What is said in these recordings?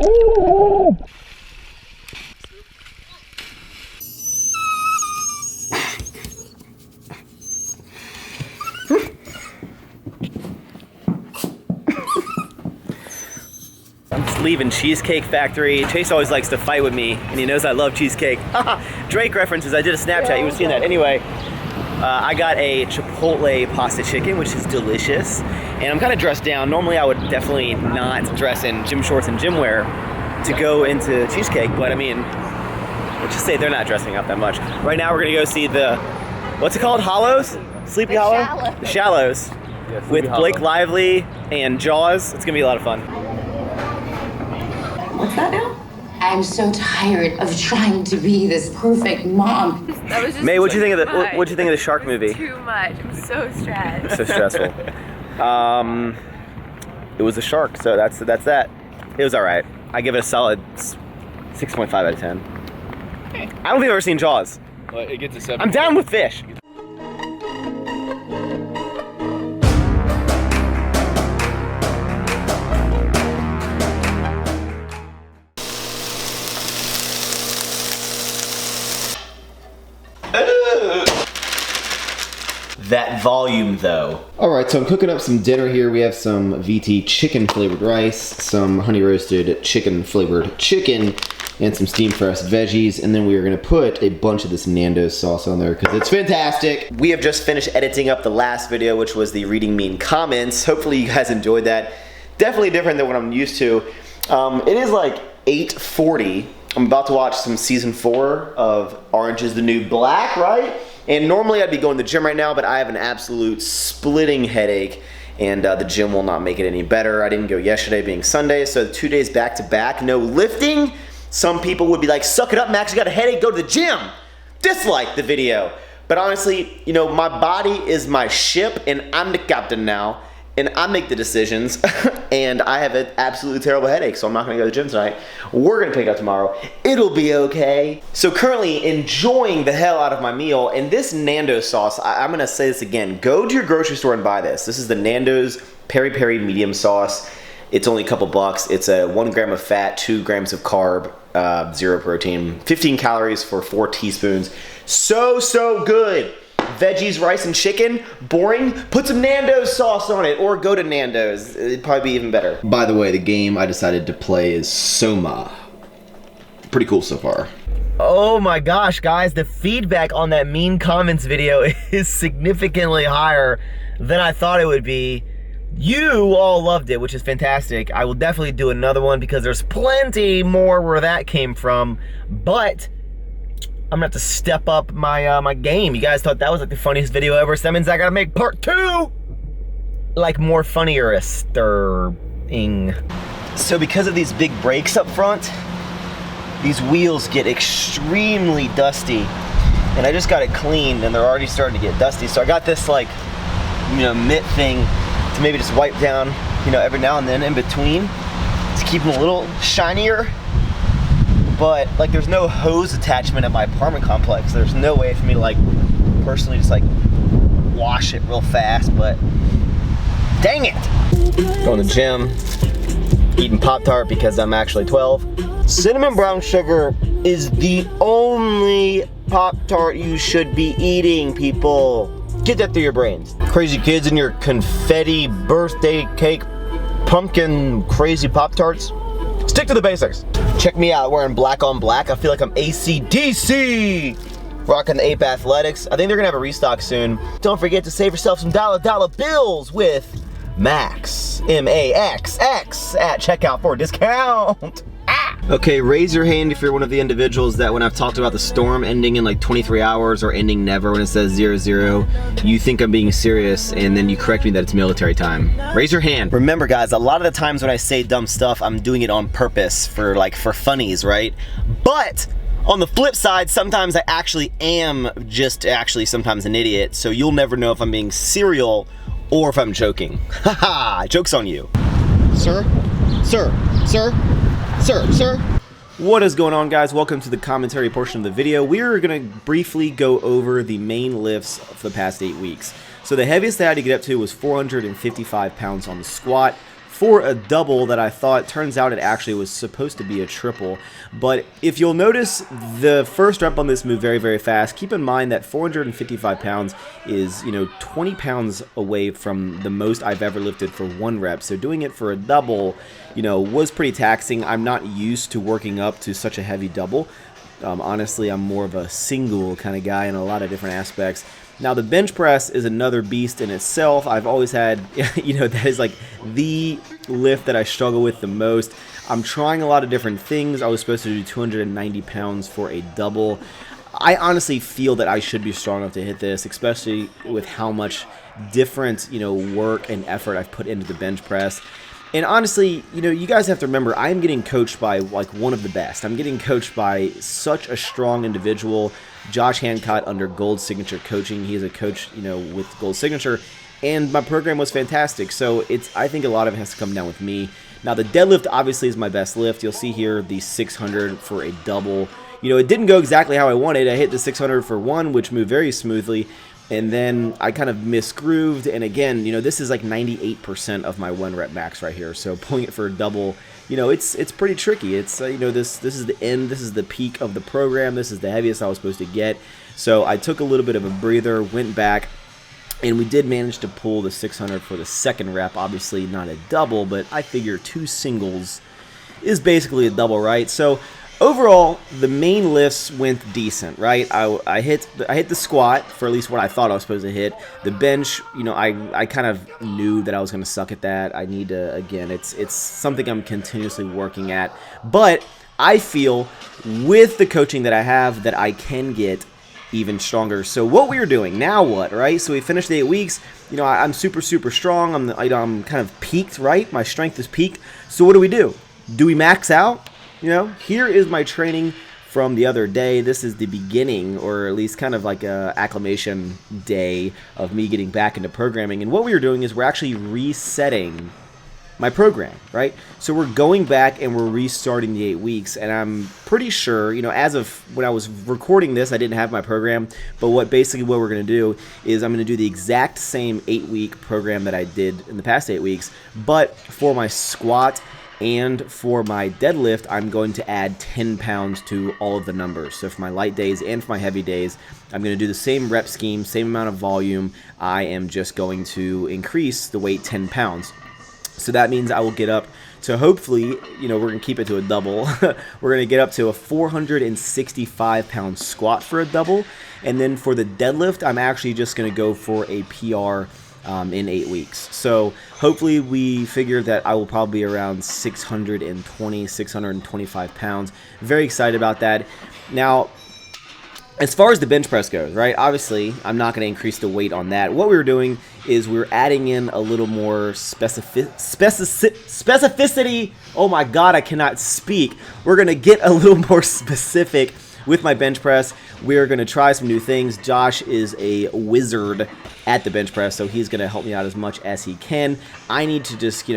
I'm just leaving Cheesecake Factory. Chase always likes to fight with me, and he knows I love cheesecake. Drake references, I did a Snapchat, you would have seen that. Anyway, I got a Chipotle pasta chicken, which is delicious. And I'm kind of dressed down. Normally I would definitely not dress in gym shorts and gym wear to go into Cheesecake, but I mean, let's just say they're not dressing up that much. Right now we're gonna go see the, what's it called, Hollows? Sleepy Hollow? The Shallows. Yeah, with Blake Lively and Jaws. It's gonna be a lot of fun. What's that now? I'm so tired of trying to be this perfect mom. That was just May, what'd you think of the shark movie? Too much. I'm so stressed. It's so stressful. It was a shark, so that's that. It was all right. I give it a solid 6.5 out of 10. I don't think I've ever seen Jaws. Well, it gets a 7. I'm down with fish. That volume though. Alright, so I'm cooking up some dinner here. We have some VT chicken flavored rice, some honey roasted chicken flavored chicken, and some steamed fresh veggies, and then we are gonna put a bunch of this Nando's sauce on there because it's fantastic. We have just finished editing up the last video, which was the reading mean comments. Hopefully you guys enjoyed that. Definitely different than what I'm used to. It is like 8:40. I'm about to watch some season 4 of Orange is the New Black, right? And normally I'd be going to the gym right now, but I have an absolute splitting headache, and the gym will not make it any better. I didn't go yesterday being Sunday, so 2 days back to back, no lifting. Some people would be like, suck it up, Max, you got a headache, go to the gym. Dislike the video. But honestly, you know, my body is my ship, and I'm the captain now, and I make the decisions, and I have an absolutely terrible headache, so I'm not gonna go to the gym tonight. We're gonna pick it up tomorrow. It'll be okay. So currently enjoying the hell out of my meal, and this Nando's sauce, I'm gonna say this again, go to your grocery store and buy this. This is the Nando's Peri Peri medium sauce. It's only a couple bucks. It's a 1 gram of fat, 2 grams of carb, 0 protein, 15 calories for 4 teaspoons. So good. Veggies, rice, and chicken, boring. Put some Nando's sauce on it, or go to Nando's. It'd probably be even better. By the way, the game I decided to play is Soma. Pretty cool so far. Oh my gosh, guys, the feedback on that mean comments video is significantly higher than I thought it would be. You all loved it, which is fantastic. I will definitely do another one because there's plenty more where that came from, but I'm gonna have to step up my my game. You guys thought that was like the funniest video ever, so that means I gotta make part 2! Like more funnier-ing. So because of these big brakes up front, these wheels get extremely dusty. And I just got it cleaned and they're already starting to get dusty. So I got this like, you know, mitt thing to maybe just wipe down, you know, every now and then in between to keep them a little shinier. But like there's no hose attachment at my apartment complex. There's no way for me to like personally just like wash it real fast, but dang it. Going to the gym, eating Pop-Tart because I'm actually 12. Cinnamon brown sugar is the only Pop-Tart you should be eating, people. Get that through your brains. Crazy kids and your confetti birthday cake pumpkin crazy Pop-Tarts. Stick to the basics. Check me out wearing black on black. I feel like I'm AC/DC. Rocking the Ape Athletics. I think they're gonna have a restock soon. Don't forget to save yourself some dollar bills with Maxx, M-A-X-X, at checkout for a discount. Okay, raise your hand if you're one of the individuals that when I've talked about the storm ending in like 23 hours or ending never when it says 00, you think I'm being serious and then you correct me that it's military time. Raise your hand. Remember guys, a lot of the times when I say dumb stuff, I'm doing it on purpose for funnies, right? But on the flip side, sometimes I actually am just sometimes an idiot, so you'll never know if I'm being serial or if I'm joking. Haha, joke's on you. Sir? Sir? Sir? Sir, sir. What is going on, guys? Welcome to the commentary portion of the video. We're gonna briefly go over the main lifts for the past 8 weeks. So the heaviest I had to get up to was 455 pounds on the squat, for a double that I thought, turns out it actually was supposed to be a triple. But if you'll notice, the first rep on this moved very, very fast. Keep in mind that 455 pounds is, 20 pounds away from the most I've ever lifted for one rep. So doing it for a double, was pretty taxing. I'm not used to working up to such a heavy double. Honestly, I'm more of a single kind of guy in a lot of different aspects. Now, the bench press is another beast in itself. I've always had, that is like the lift that I struggle with the most. I'm trying a lot of different things. I was supposed to do 290 pounds for a double. I honestly feel that I should be strong enough to hit this, especially with how much different, work and effort I've put into the bench press. And honestly, you guys have to remember, I'm getting coached by like one of the best. I'm getting coached by such a strong individual, Josh Hancock, under Gold Signature Coaching. He is a coach, with Gold Signature, and my program was fantastic. So I think a lot of it has to come down with me. Now, the deadlift obviously is my best lift. You'll see here the 600 for a double. It didn't go exactly how I wanted. I hit the 600 for one, which moved very smoothly. And then I kind of misgrooved, and again, this is like 98% of my one rep max right here. So pulling it for a double, it's pretty tricky. It's this is the end. This is the peak of the program. This is the heaviest I was supposed to get. So I took a little bit of a breather, went back, and we did manage to pull the 600 for the second rep. Obviously not a double, but I figure two singles is basically a double, right? So overall, the main lifts went decent, right? I hit the squat for at least what I thought I was supposed to hit. The bench, I kind of knew that I was going to suck at that. I need to, again, it's something I'm continuously working at. But I feel with the coaching that I have that I can get even stronger. So what we were doing, now what, right? So we finished the 8 weeks. I'm super, super strong. I'm kind of peaked, right? My strength is peaked. So what do? Do we max out? Here is my training from the other day. This is the beginning, or at least kind of like a acclimation day of me getting back into programming. And what we were doing is we're actually resetting my program, right? So we're going back and we're restarting the 8 weeks. And I'm pretty sure, as of when I was recording this, I didn't have my program. But what we're going to do is I'm going to do the exact same 8-week program that I did in the past 8 weeks. But for my squat and for my deadlift, I'm going to add 10 pounds to all of the numbers. So for my light days and for my heavy days, I'm going to do the same rep scheme, same amount of volume. I am just going to increase the weight 10 pounds. So that means I will get up to, hopefully, we're going to keep it to a double. We're going to get up to a 465-pound squat for a double. And then for the deadlift, I'm actually just going to go for a PR in 8 weeks. So hopefully we figure that I will probably be around 625 pounds. Very excited about that. Now, as far as the bench press goes, right, obviously I'm not going to increase the weight on that. What we were doing is we were adding in a little more specificity. Oh my God, I cannot speak. We're going to get a little more specific with my bench press. We're going to try some new things. Josh is a wizard at the bench press, so he's going to help me out as much as he can. I need to just,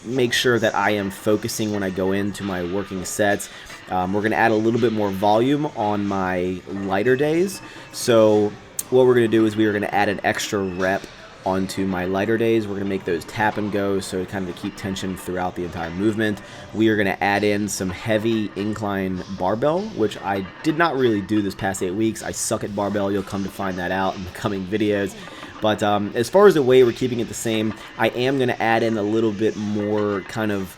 make sure that I am focusing when I go into my working sets. We're going to add a little bit more volume on my lighter days. So what we're going to do is we are going to add an extra rep onto my lighter days. We're going to make those tap and go, so kind of to keep tension throughout the entire movement. We are going to add in some heavy incline barbell, which I did not really do this past 8 weeks. I suck at barbell. You'll come to find that out in the coming videos. But as far as the weight, we're keeping it the same. I am going to add in a little bit more kind of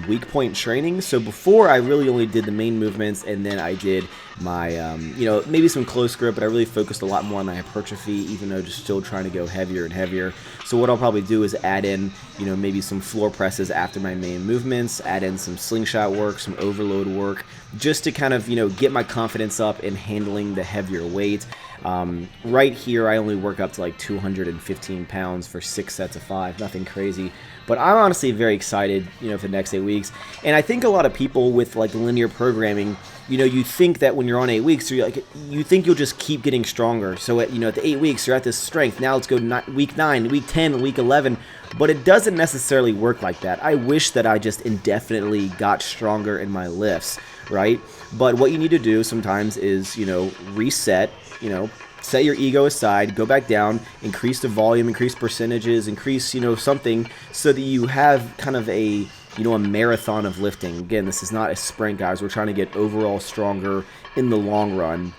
weak point training. So before, I really only did the main movements, and then I did my, maybe some close grip, but I really focused a lot more on my hypertrophy, even though just still trying to go heavier and heavier. So what I'll probably do is add in, maybe some floor presses after my main movements, add in some slingshot work, some overload work, just to kind of, get my confidence up in handling the heavier weight. Right here, I only work up to like 215 pounds for 6 sets of 5, nothing crazy. But I'm honestly very excited, for the next 8 weeks. And I think a lot of people with like linear programming, you think that when you're on 8 weeks, you think you'll just keep getting stronger. So at the 8 weeks, you're at this strength. Now let's go to week 9, week 10, week 11. But it doesn't necessarily work like that. I wish that I just indefinitely got stronger in my lifts, right? But what you need to do sometimes is, reset, set your ego aside, go back down, increase the volume, increase percentages, increase, something so that you have kind of a marathon of lifting. Again, this is not a sprint, guys. We're trying to get overall stronger in the long run.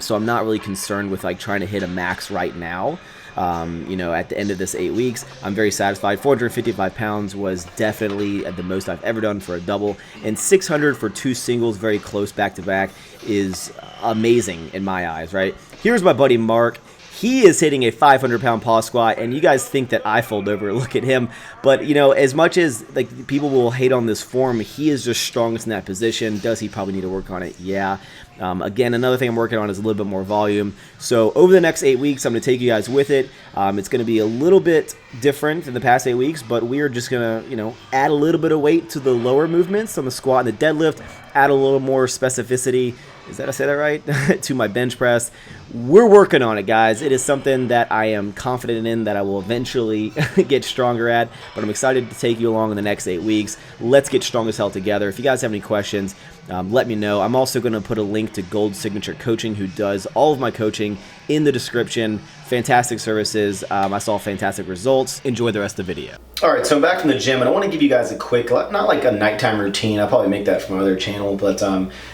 So I'm not really concerned with like trying to hit a max right now. At the end of this 8 weeks, I'm very satisfied. 455 pounds was definitely the most I've ever done for a double, and 600 for 2 singles, very close back to back, is amazing in my eyes, right? Here's my buddy Mark. He is hitting a 500-pound pause squat, and you guys think that I fold over. Look at him. But, as much as like people will hate on this form, he is just strongest in that position. Does he probably need to work on it? Yeah. Again, another thing I'm working on is a little bit more volume. So over the next 8 weeks, I'm going to take you guys with it. It's going to be a little bit different than the past 8 weeks, but we are just going to, add a little bit of weight to the lower movements on the squat and the deadlift, add a little more specificity. Is that, I say that right? To my bench press. We're working on it, guys. It is something that I am confident in that I will eventually get stronger at, but I'm excited to take you along in the next 8 weeks. Let's get strong as hell together. If you guys have any questions, let me know. I'm also going to put a link to Gold Signature Coaching, who does all of my coaching, in the description. Fantastic services. I saw fantastic results. Enjoy the rest of the video. All right, so I'm back from the gym, and I want to give you guys a quick, not like a nighttime routine. I'll probably make that for my other channel, but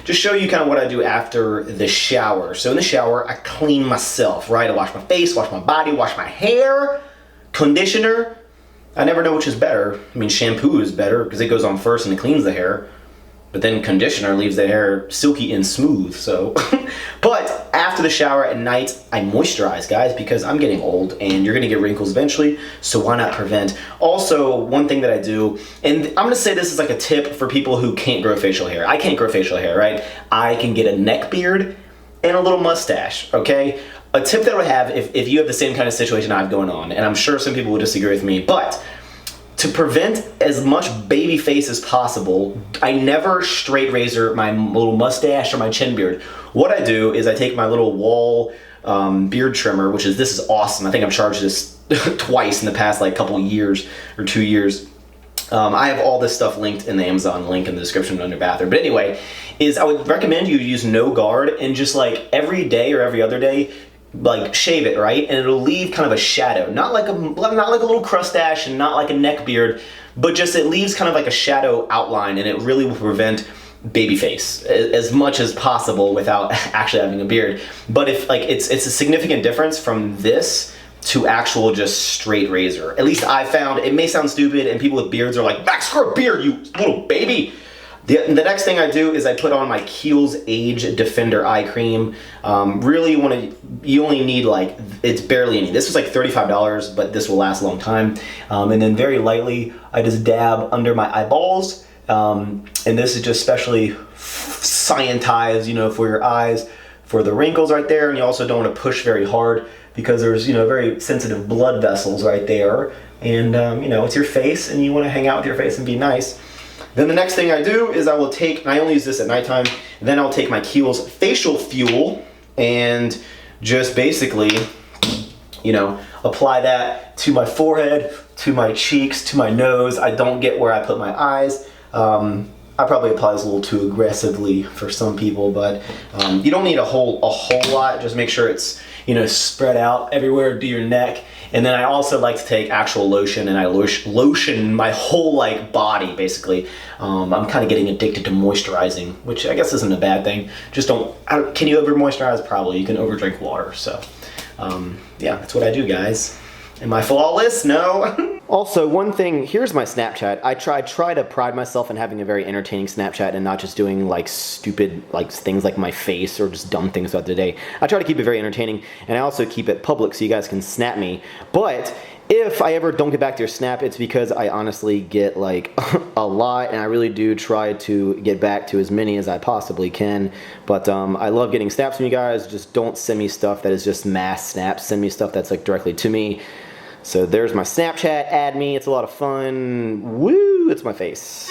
just show you kind of what I do after the shower. So in the shower, I clean myself, right? I wash my face, wash my body, wash my hair, conditioner. I never know which is better. I mean, shampoo is better because it goes on first and it cleans the hair. But then conditioner leaves the hair silky and smooth, so. But after the shower at night, I moisturize, guys, because I'm getting old and you're gonna get wrinkles eventually, so why not prevent? Also, one thing that I do, and I'm gonna say this is like a tip for people who can't grow facial hair. I can't grow facial hair, right? I can get a neck beard and a little mustache, okay? A tip that I would have if you have the same kind of situation I have going on, and I'm sure some people will disagree with me, but to prevent as much baby face as possible, I never straight razor my little mustache or my chin beard. What I do is I take my little wall beard trimmer, this is awesome. I think I've charged this twice in the past like couple years or 2 years. I have all this stuff linked in the Amazon link in the description under bathroom. But anyway, I would recommend you use no guard and just like every day or every other day, like shave it, right? And it'll leave kind of a shadow, not like a little crustache and not like a neck beard, but just it leaves kind of like a shadow outline, and it really will prevent baby face as much as possible without actually having a beard. But if like it's a significant difference from this to actual just straight razor. At least I found. It may sound stupid, and people with beards are like, "Max, grow a beard, you little baby." The next thing I do is I put on my Kiehl's Age Defender Eye Cream. Really you only need like, it's barely any. This was like $35, but this will last a long time. And then very lightly, I just dab under my eyeballs. And this is just specially scientized, for your eyes, for the wrinkles right there. And you also don't want to push very hard because there's, very sensitive blood vessels right there. And, it's your face, and you want to hang out with your face and be nice. Then the next thing I do is I only use this at nighttime, then I'll take my Kiehl's Facial Fuel and just basically, apply that to my forehead, to my cheeks, to my nose. I don't get where I put my eyes. I probably apply this a little too aggressively for some people, but you don't need a whole lot. Just make sure it's, spread out everywhere to your neck. And then I also like to take actual lotion, and I lotion my whole like body basically. I'm kind of getting addicted to moisturizing, which I guess isn't a bad thing. Just can you over moisturize? Probably. You can over drink water. So yeah, that's what I do, guys. Am I flawless? No. Also, one thing, here's my Snapchat. I try to pride myself in having a very entertaining Snapchat and not just doing like stupid things like my face or just dumb things throughout the day. I try to keep it very entertaining, and I also keep it public so you guys can snap me. But if I ever don't get back to your snap, it's because I honestly get like a lot, and I really do try to get back to as many as I possibly can. But I love getting snaps from you guys. Just don't send me stuff that is just mass snaps. Send me stuff that's like directly to me. So there's my Snapchat, add me, it's a lot of fun. Woo, it's my face.